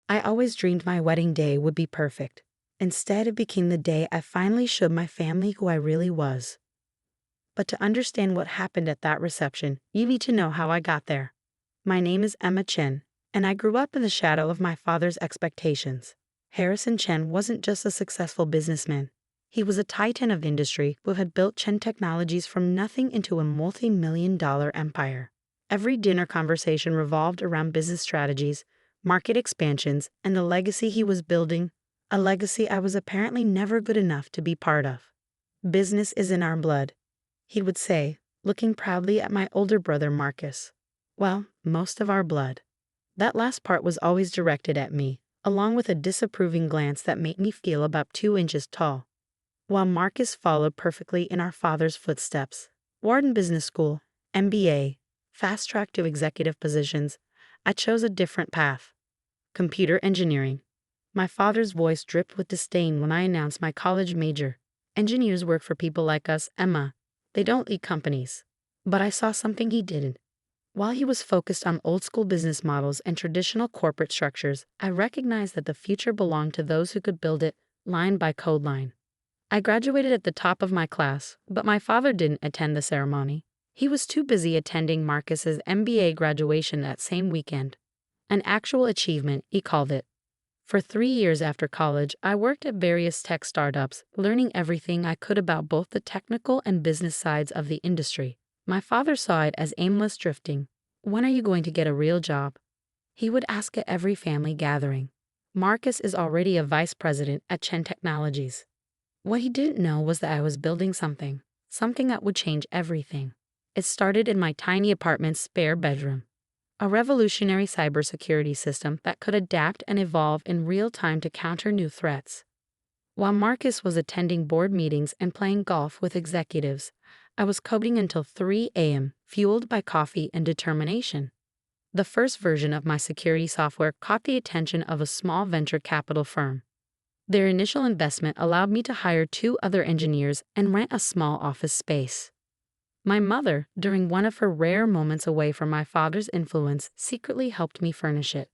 I always dreamed my wedding day would be perfect. Instead, it became the day I finally showed my family who I really was. But to understand what happened at that reception, you need to know how I got there. My name is Emma Chen, and I grew up in the shadow of my father's expectations. Harrison Chen wasn't just a successful businessman. He was a titan of industry who had built Chen Technologies from nothing into a multi-million-dollar empire. Every dinner conversation revolved around business strategies, market expansions, and the legacy he was building, a legacy I was apparently never good enough to be part of. "Business is in our blood," he would say, looking proudly at my older brother Marcus. "Well, most of our blood." That last part was always directed at me, along with a disapproving glance that made me feel about 2 inches tall. While Marcus followed perfectly in our father's footsteps, Wharton Business School, MBA, fast track to executive positions, I chose a different path. Computer engineering. My father's voice dripped with disdain when I announced my college major. "Engineers work for people like us, Emma. They don't lead companies." But I saw something he didn't. While he was focused on old-school business models and traditional corporate structures, I recognized that the future belonged to those who could build it, line by code line. I graduated at the top of my class, but my father didn't attend the ceremony. He was too busy attending Marcus's MBA graduation that same weekend. An actual achievement, he called it. For 3 years after college, I worked at various tech startups, learning everything I could about both the technical and business sides of the industry. My father saw it as aimless drifting. "When are you going to get a real job?" he would ask at every family gathering. "Marcus is already a vice president at Chen Technologies." What he didn't know was that I was building something that would change everything. It started in my tiny apartment's spare bedroom. A revolutionary cybersecurity system that could adapt and evolve in real time to counter new threats. While Marcus was attending board meetings and playing golf with executives, I was coding until 3 a.m., fueled by coffee and determination. The first version of my security software caught the attention of a small venture capital firm. Their initial investment allowed me to hire 2 other engineers and rent a small office space. My mother, during one of her rare moments away from my father's influence, secretly helped me furnish it.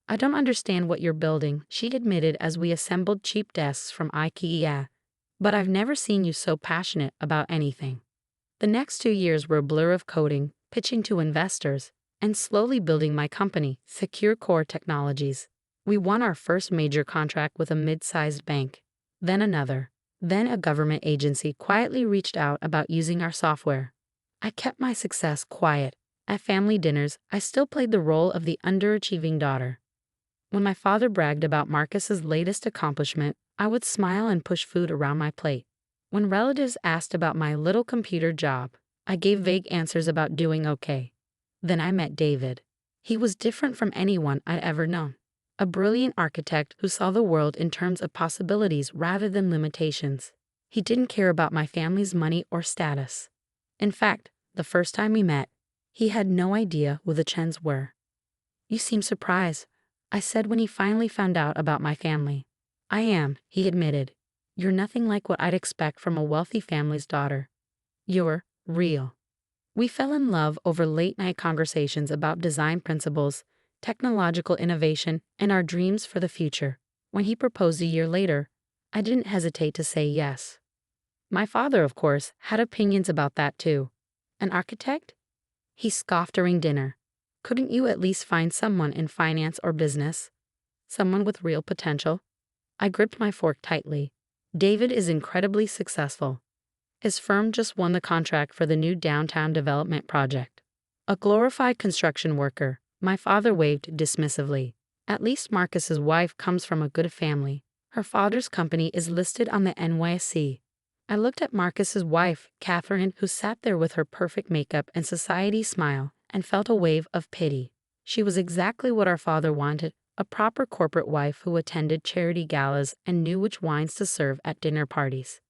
"I don't understand what you're building," she admitted as we assembled cheap desks from IKEA, "but I've never seen you so passionate about anything." The next 2 years were a blur of coding, pitching to investors, and slowly building my company, Secure Core Technologies. We won our first major contract with a mid-sized bank, then another. Then a government agency quietly reached out about using our software. I kept my success quiet. At family dinners, I still played the role of the underachieving daughter. When my father bragged about Marcus's latest accomplishment, I would smile and push food around my plate. When relatives asked about my little computer job, I gave vague answers about doing okay. Then I met David. He was different from anyone I'd ever known. A brilliant architect who saw the world in terms of possibilities rather than limitations. He didn't care about my family's money or status. In fact, the first time we met, he had no idea who the Chens were. "You seem surprised," I said when he finally found out about my family. "I am," he admitted. "You're nothing like what I'd expect from a wealthy family's daughter. You're real." We fell in love over late-night conversations about design principles, technological innovation, and our dreams for the future. When he proposed a year later, I didn't hesitate to say yes. My father, of course, had opinions about that too. "An architect?" he scoffed during dinner. "Couldn't you at least find someone in finance or business? Someone with real potential?" I gripped my fork tightly. David is incredibly successful. His firm just won the contract for the new downtown development project. A glorified construction worker, my father waved dismissively. "At least Marcus's wife comes from a good family. Her father's company is listed on the NYSE." I looked at Marcus's wife, Catherine, who sat there with her perfect makeup and society smile, and felt a wave of pity. She was exactly what our father wanted, a proper corporate wife who attended charity galas and knew which wines to serve at dinner parties.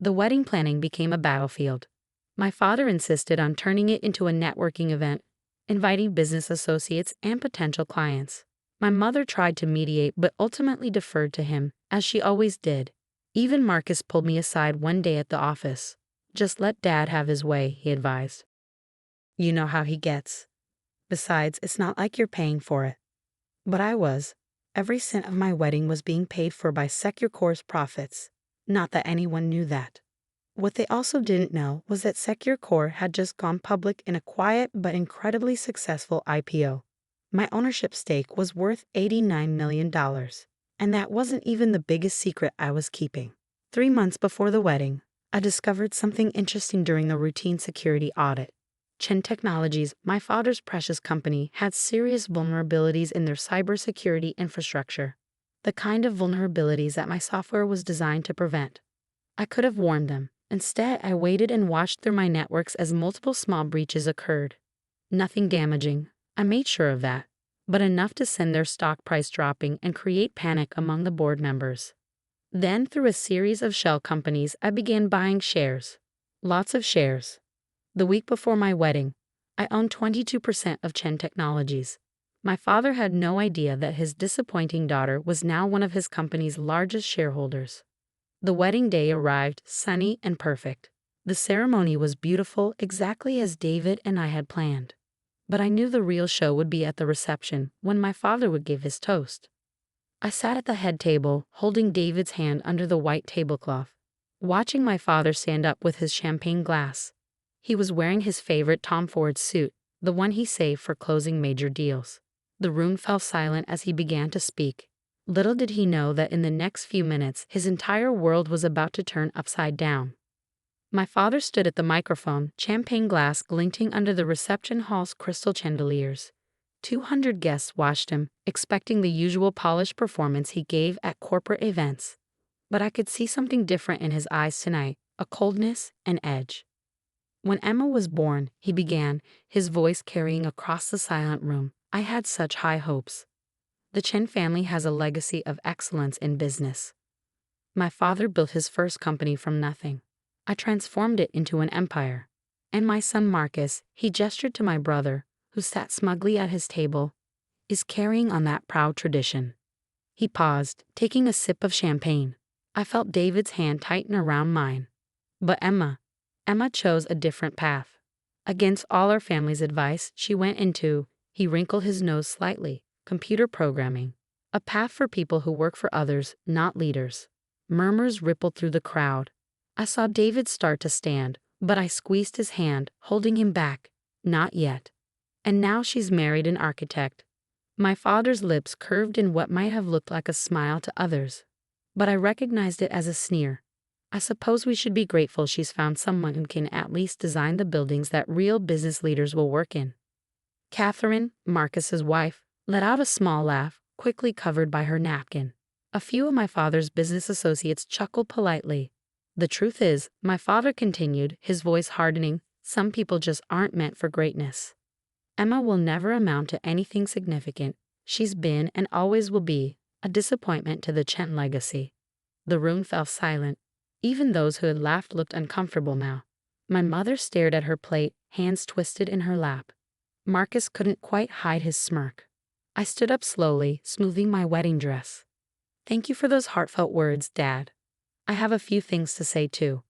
The wedding planning became a battlefield. My father insisted on turning it into a networking event, inviting business associates and potential clients. My mother tried to mediate but ultimately deferred to him, as she always did. Even Marcus pulled me aside one day at the office. "Just let Dad have his way," he advised. "You know how he gets. Besides, it's not like you're paying for it." But I was. Every cent of my wedding was being paid for by Securecor's profits. Not that anyone knew that. What they also didn't know was that Securecore had just gone public in a quiet but incredibly successful IPO. My ownership stake was worth $89 million, and that wasn't even the biggest secret I was keeping. 3 months before the wedding, I discovered something interesting during the routine security audit. Chen Technologies, my father's precious company, had serious vulnerabilities in their cybersecurity infrastructure, the kind of vulnerabilities that my software was designed to prevent. I could have warned them. Instead, I waited and watched through my networks as multiple small breaches occurred. Nothing damaging, I made sure of that, but enough to send their stock price dropping and create panic among the board members. Then, through a series of shell companies, I began buying shares. Lots of shares. The week before my wedding, I owned 22% of Chen Technologies. My father had no idea that his disappointing daughter was now one of his company's largest shareholders. The wedding day arrived sunny and perfect. The ceremony was beautiful, exactly as David and I had planned. But I knew the real show would be at the reception, when my father would give his toast. I sat at the head table, holding David's hand under the white tablecloth, watching my father stand up with his champagne glass. He was wearing his favorite Tom Ford suit, the one he saved for closing major deals. The room fell silent as he began to speak. Little did he know that in the next few minutes his entire world was about to turn upside down. My father stood at the microphone, champagne glass glinting under the reception hall's crystal chandeliers. 200 guests watched him, expecting the usual polished performance he gave at corporate events. But I could see something different in his eyes tonight, a coldness, an edge. When Emma was born, he began, his voice carrying across the silent room. I had such high hopes. The Chen family has a legacy of excellence in business. My father built his first company from nothing. I transformed it into an empire. And my son Marcus, he gestured to my brother, who sat smugly at his table, is carrying on that proud tradition. He paused, taking a sip of champagne. I felt David's hand tighten around mine. But Emma chose a different path. Against all our family's advice, she went into, he wrinkled his nose slightly, computer programming. A path for people who work for others, not leaders. Murmurs rippled through the crowd. I saw David start to stand, but I squeezed his hand, holding him back. Not yet. And now she's married an architect. My father's lips curved in what might have looked like a smile to others. But I recognized it as a sneer. I suppose we should be grateful she's found someone who can at least design the buildings that real business leaders will work in. Catherine, Marcus's wife, let out a small laugh, quickly covered by her napkin. A few of my father's business associates chuckled politely. The truth is, my father continued, his voice hardening, some people just aren't meant for greatness. Emma will never amount to anything significant. She's been, and always will be, a disappointment to the Chen legacy. The room fell silent. Even those who had laughed looked uncomfortable now. My mother stared at her plate, hands twisted in her lap. Marcus couldn't quite hide his smirk. I stood up slowly, smoothing my wedding dress. Thank you for those heartfelt words, Dad. I have a few things to say too.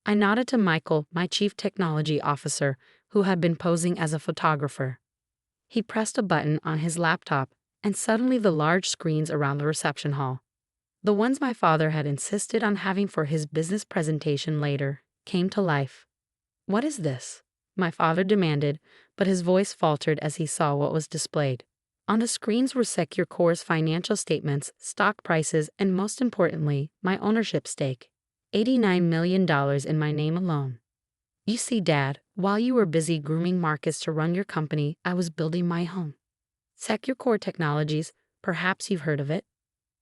I nodded to Michael, my chief technology officer, who had been posing as a photographer. He pressed a button on his laptop, and suddenly the large screens around the reception hall, the ones my father had insisted on having for his business presentation later, came to life. What is this? My father demanded, but his voice faltered as he saw what was displayed. On the screens were Securecore's financial statements, stock prices, and most importantly, my ownership stake. $89 million in my name alone. You see, Dad, while you were busy grooming Marcus to run your company, I was building my home. Securecore Technologies, perhaps you've heard of it.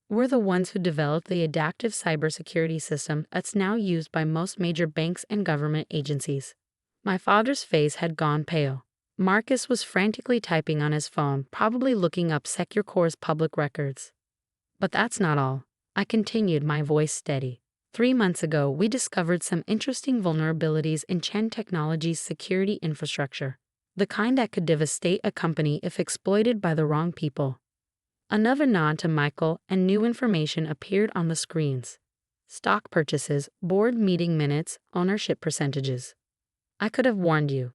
We're the ones who developed the adaptive cybersecurity system that's now used by most major banks and government agencies. My father's face had gone pale. Marcus was frantically typing on his phone, probably looking up Securecore's public records. But that's not all. I continued, my voice steady. 3 months ago, we discovered some interesting vulnerabilities in Chen Technologies' security infrastructure, the kind that could devastate a company if exploited by the wrong people. Another nod to Michael, and new information appeared on the screens. Stock purchases, board meeting minutes, ownership percentages. I could have warned you,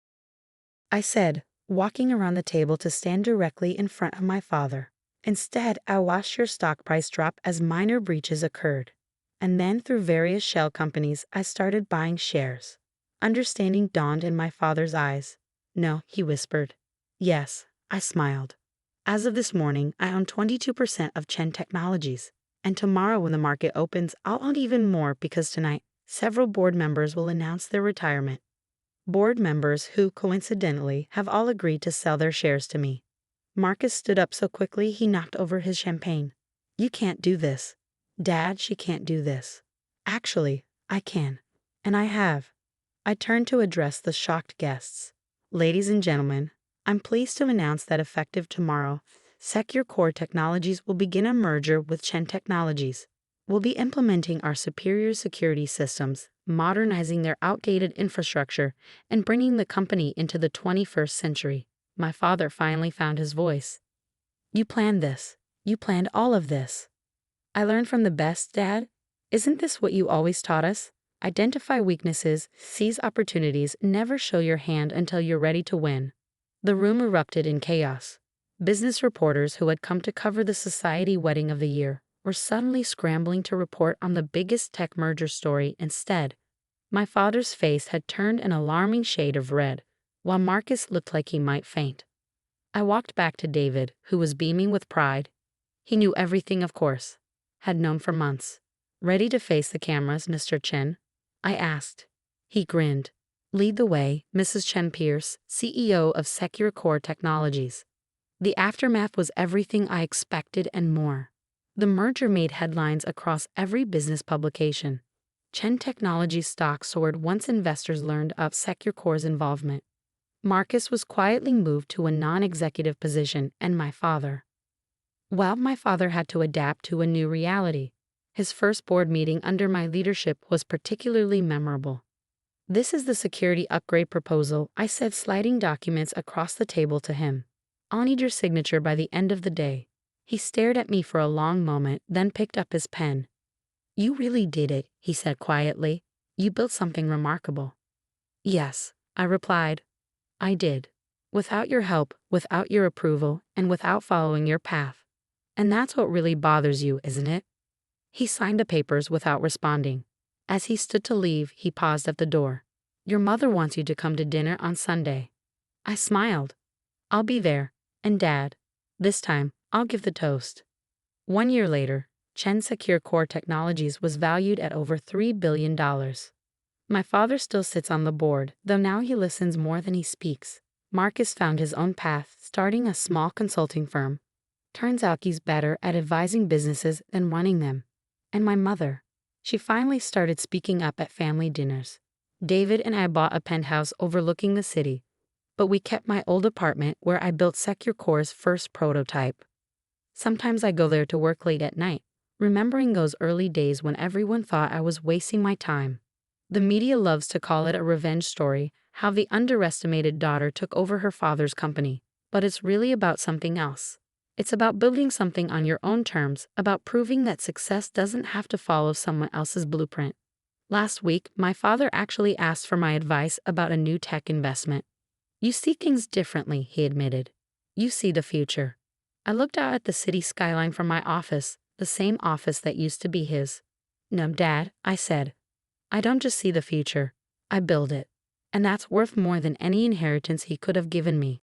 I said, walking around the table to stand directly in front of my father. Instead, I watched your stock price drop as minor breaches occurred. And then, through various shell companies, I started buying shares. Understanding dawned in my father's eyes. No, he whispered. Yes, I smiled. As of this morning, I own 22% of Chen Technologies. And tomorrow, when the market opens, I'll own even more because tonight, several board members will announce their retirement. Board members who, coincidentally, have all agreed to sell their shares to me. Marcus stood up so quickly he knocked over his champagne. You can't do this. Dad, she can't do this. Actually, I can. And I have. I turned to address the shocked guests. Ladies and gentlemen, I'm pleased to announce that effective tomorrow, Secure Core Technologies will begin a merger with Chen Technologies. We'll be implementing our superior security systems, modernizing their outdated infrastructure, and bringing the company into the 21st century. My father finally found his voice. You planned this. You planned all of this. I learned from the best, Dad. Isn't this what you always taught us? Identify weaknesses, seize opportunities, never show your hand until you're ready to win. The room erupted in chaos. Business reporters who had come to cover the society wedding of the year were suddenly scrambling to report on the biggest tech merger story instead. My father's face had turned an alarming shade of red, while Marcus looked like he might faint. I walked back to David, who was beaming with pride. He knew everything, of course. Had known for months. Ready to face the cameras, Mr. Chen? I asked. He grinned. Lead the way, Mrs. Chen Pierce, CEO of Secure Core Technologies. The aftermath was everything I expected and more. The merger made headlines across every business publication. Chen Technologies stock soared once investors learned of Secure Core's involvement. Marcus was quietly moved to a non-executive position, and my father had to adapt to a new reality. His first board meeting under my leadership was particularly memorable. This is the security upgrade proposal, I said, sliding documents across the table to him. I'll need your signature by the end of the day. He stared at me for a long moment, then picked up his pen. You really did it, he said quietly. You built something remarkable. Yes, I replied. I did. Without your help, without your approval, and without following your path. And that's what really bothers you, isn't it? He signed the papers without responding. As he stood to leave, he paused at the door. Your mother wants you to come to dinner on Sunday. I smiled. I'll be there. And Dad, this time, I'll give the toast. 1 year later, Chen Secure Core Technologies was valued at over $3 billion. My father still sits on the board, though now he listens more than he speaks. Marcus found his own path, starting a small consulting firm. Turns out he's better at advising businesses than running them. And my mother, she finally started speaking up at family dinners. David and I bought a penthouse overlooking the city, but we kept my old apartment where I built Secure Core's first prototype. Sometimes I go there to work late at night, remembering those early days when everyone thought I was wasting my time. The media loves to call it a revenge story, how the underestimated daughter took over her father's company, but it's really about something else. It's about building something on your own terms, about proving that success doesn't have to follow someone else's blueprint. Last week, my father actually asked for my advice about a new tech investment. You see things differently, he admitted. You see the future. I looked out at the city skyline from my office, the same office that used to be his. No, Dad, I said. I don't just see the future. I build it. And that's worth more than any inheritance he could have given me.